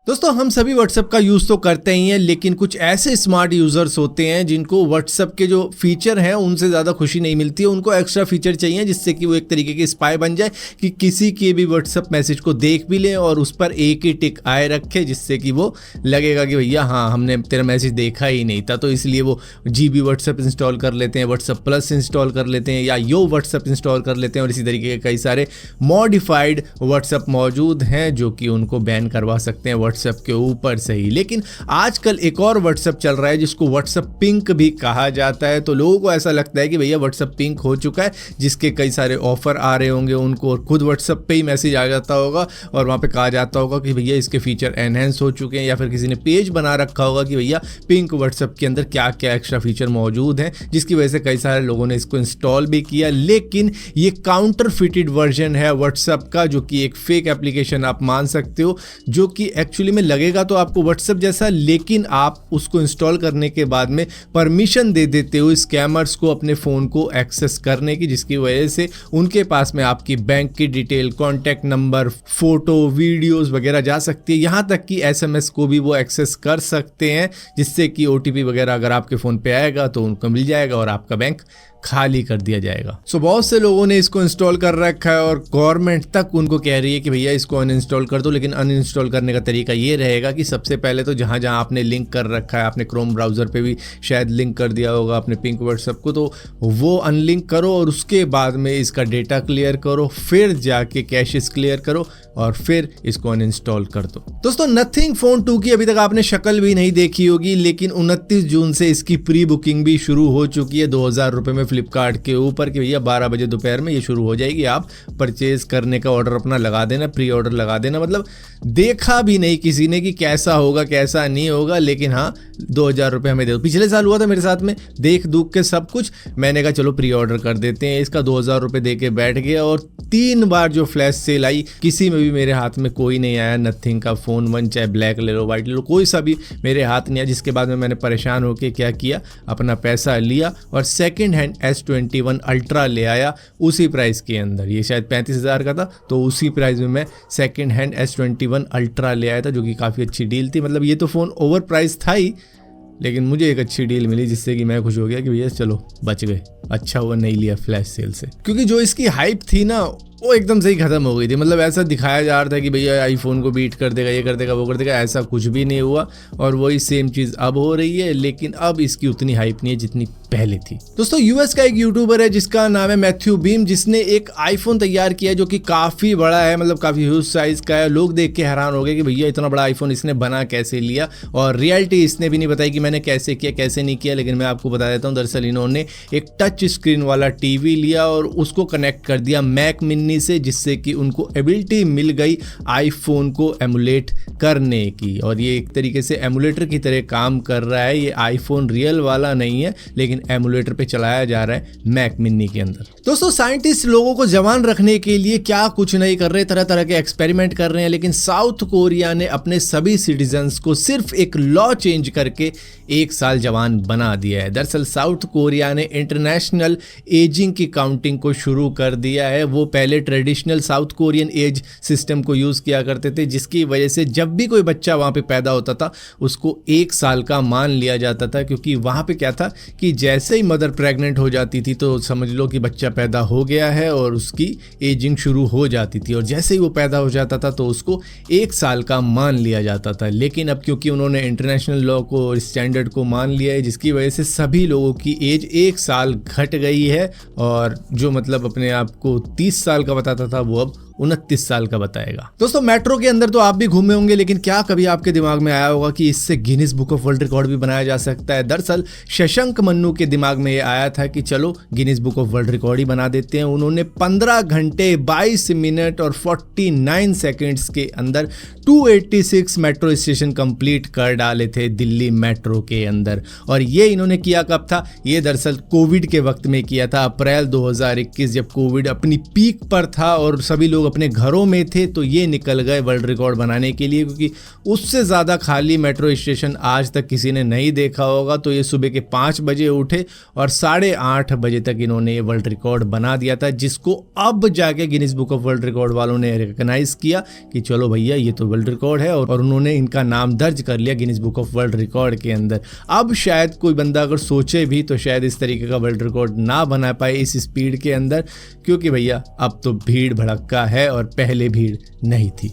दोस्तों हम सभी व्हाट्सएप का यूज़ तो करते ही हैं, लेकिन कुछ ऐसे स्मार्ट यूज़र्स होते हैं जिनको व्हाट्सएप के जो फीचर हैं उनसे ज़्यादा खुशी नहीं मिलती है। उनको एक्स्ट्रा फीचर चाहिए जिससे कि वो एक तरीके के स्पाई बन जाए कि किसी के भी व्हाट्सएप मैसेज को देख भी लें और उस पर एक ही टिक आए रखे, जिससे कि वो लगेगा कि भैया हाँ हमने तेरा मैसेज देखा ही नहीं था। तो इसलिए वो GB व्हाट्सएप इंस्टॉल कर लेते हैं, व्हाट्सएप प्लस इंस्टॉल कर लेते हैं या यो व्हाट्सएप इंस्टॉल कर लेते हैं और इसी तरीके के कई सारे मॉडिफाइड व्हाट्सएप मौजूद हैं जो कि उनको बैन करवा सकते हैं व्हाट्सएप के ऊपर से ही। लेकिन आजकल एक और व्हाट्सएप चल रहा है जिसको व्हाट्सएप पिंक भी कहा जाता है। तो लोगों को ऐसा लगता है कि भैया व्हाट्सएप पिंक हो चुका है, जिसके कई सारे ऑफर आ रहे होंगे उनको, और खुद व्हाट्सएप पे ही मैसेज आ जाता होगा और वहाँ पे कहा जाता होगा कि भैया इसके फीचर एनहेंस हो चुके हैं, या फिर किसी ने पेज बना रखा होगा कि भैया पिंक व्हाट्सएप के अंदर क्या क्या एक्स्ट्रा फीचर मौजूद हैं, जिसकी वजह से कई सारे लोगों ने इसको इंस्टॉल भी किया। लेकिन ये काउंटर फिटेड वर्जन है व्हाट्सएप का, जो कि एक फेक एप्लीकेशन आप मान सकते हो, जो कि एक्चुअली में लगेगा तो आपको व्हाट्सएप जैसा, लेकिन आप उसको इंस्टॉल करने के बाद में परमिशन दे देते हो स्कैमर्स को अपने फ़ोन को एक्सेस करने की, जिसकी वजह से उनके पास में आपकी बैंक की detail, contact number, photo, videos वगैरह जा सकती है। यहाँ तक कि SMS को भी वो एक्सेस कर सकते हैं, जिससे कि OTP वगैरह अगर आपके फ़ोन पे आएगा तो उनको मिल जाएगा और आपका बैंक खाली कर दिया जाएगा। सो बहुत से लोगों ने इसको इंस्टॉल कर रखा है और गवर्नमेंट तक उनको कह रही है कि भैया इसको अनइंस्टॉल कर दो। लेकिन अनइंस्टॉल करने का तरीका ये रहेगा कि सबसे पहले तो जहाँ जहाँ आपने लिंक कर रखा है, आपने क्रोम ब्राउज़र पे भी शायद लिंक कर दिया होगा अपने पिंक व्हाट्सएप को, तो वो अनलिंक करो और उसके बाद में इसका डेटा क्लियर करो, फिर जाके कैशेस क्लियर करो और फिर इसको अनइंस्टॉल कर दो। दोस्तों नथिंग फ़ोन 2 की अभी तक आपने शक्ल भी नहीं देखी होगी, लेकिन 29 जून से इसकी प्री बुकिंग भी शुरू हो चुकी है 2000 रुपये में फ्लिपकार्ट के ऊपर, कि भैया 12 बजे दोपहर में ये शुरू हो जाएगी। आप परचेज करने का ऑर्डर अपना लगा देना, प्री ऑर्डर लगा देना। मतलब देखा भी नहीं किसी ने कि कैसा होगा कैसा नहीं होगा, लेकिन हाँ 2000 रुपये हमें दे दो। पिछले साल हुआ था मेरे साथ में, देख दूख के सब कुछ, मैंने कहा चलो प्री ऑर्डर कर देते हैं इसका। 2000 रुपये दे के बैठ गया और 3 बार जो फ्लैश सेल आई, किसी में भी मेरे हाथ में कोई नहीं आया नथिंग का फ़ोन 1, चाहे ब्लैक ले लो वाइट ले लो, कोई सा भी मेरे हाथ नहीं आया। जिसके बाद में मैंने परेशान होकर क्या किया, अपना पैसा लिया और सेकेंड हैंड S21 अल्ट्रा ले आया उसी प्राइस के अंदर। ये शायद 35,000 का था, तो उसी प्राइस में मैं सेकेंड हैंड S21 अल्ट्रा ले आया था, जो कि काफ़ी अच्छी डील थी। मतलब ये तो फ़ोन ओवर प्राइस था ही, लेकिन मुझे एक अच्छी डील मिली जिससे कि मैं खुश हो गया कि भैया चलो बच गए। अच्छा हुआ नहीं लिया फ्लैश सेल से, क्योंकि जो इसकी हाइप थी ना वो एकदम से ही खत्म हो गई थी। मतलब ऐसा दिखाया जा रहा था कि भैया आईफोन को बीट कर देगा, ये कर देगा, वो कर देगा, ऐसा कुछ भी नहीं हुआ और वही सेम चीज़ अब हो रही है। लेकिन अब इसकी उतनी हाइप नहीं है जितनी पहले थी। दोस्तों US का एक यूट्यूबर है जिसका नाम है मैथ्यू बीम, जिसने एक आईफोन तैयार किया जो कि काफ़ी बड़ा है, मतलब काफ़ी ह्यूज साइज़ का है। लोग देख के हैरान हो गए कि भैया इतना बड़ा आईफोन इसने बना कैसे लिया, और रियलिटी इसने भी नहीं बताई कि मैंने कैसे किया कैसे नहीं किया। लेकिन मैं आपको बता देता हूँ, दरअसल इन्होंने एक टच स्क्रीन वाला TV लिया और उसको कनेक्ट कर दिया मैक मिनी से, जिससे कि उनको एबिलिटी मिल गई आईफोन को एमुलेट करने की। और ये एक तरीके से एमुलेटर की तरह काम कर रहा है। ये आईफोन रियल वाला नहीं है, लेकिन एमुलेटर पे चलाया जा रहा है मैक मिनी के अंदर। दोस्तों साइंटिस्ट लोगों को जवान रखने के लिए क्या कुछ नहीं कर रहे, तरह तरह के एक्सपेरिमेंट कर रहे हैं। लेकिन साउथ कोरिया ने अपने सभी सिटीजन्स को सिर्फ एक लॉ चेंज करके 1 साल जवान बना दिया है। दरअसल साउथ कोरिया ने इंटरनेशनल एजिंग की काउंटिंग को शुरू कर दिया है। वो पहले traditional South Korean age system को यूज़ किया करते थे, जिसकी वजह से जब भी कोई बच्चा वहाँ पे पैदा होता था उसको 1 साल का मान लिया जाता था। क्योंकि वहाँ पे क्या था कि जैसे ही मदर प्रेग्नेंट हो जाती थी तो समझ लो कि बच्चा पैदा हो गया है और उसकी एजिंग शुरू हो जाती थी, और जैसे ही वो पैदा हो जाता था तो उसको 1 साल का मान लिया जाता था। लेकिन अब क्योंकि उन्होंने इंटरनेशनल लॉ को, स्टैंडर्ड को मान लिया है, जिसकी वजह से सभी लोगों की एज 1 साल घट गई है, और जो मतलब अपने आप को 30 साल का बताता था वो अब 29 साल का बताएगा। दोस्तों मेट्रो के अंदर तो आप भी घूमे होंगे, लेकिन क्या कभी आपके दिमाग में आया होगा कि इससे Guinness book of world record भी बनाया जा सकता है? दरअसल शशांक मन्नू के दिमाग में ये आया था कि चलो Guinness book of world record ही बना देते हैं। उन्होंने 15 घंटे 22 मिनट और 49 सेकेंड्स के अंदर 286 मेट्रो स्टेशन कंप्लीट कर डाले थे दिल्ली मेट्रो के अंदर। और ये इन्होंने किया कब था? ये दरअसल कोविड के वक्त में किया था, अप्रैल 2021, जब कोविड अपनी पीक पर था और सभी लोग लोग अपने घरों में थे तो ये निकल गए वर्ल्ड रिकॉर्ड बनाने के लिए, क्योंकि उससे ज़्यादा खाली मेट्रो स्टेशन आज तक किसी ने नहीं देखा होगा। तो ये सुबह के 5 बजे उठे और 8:30 बजे तक इन्होंने ये वर्ल्ड रिकॉर्ड बना दिया था, जिसको अब जाके Guinness book of world record वालों ने रिकॉग्नाइज किया कि चलो भैया ये तो वर्ल्ड रिकॉर्ड है, और उन्होंने इनका नाम दर्ज कर लिया Guinness book of world record के अंदर। अब शायद कोई बंदा अगर सोचे भी तो शायद इस तरीके का वर्ल्ड रिकॉर्ड ना बना पाए इस स्पीड के अंदर, क्योंकि भैया अब तो भीड़ भड़क्का है और पहले भीड़ नहीं थी।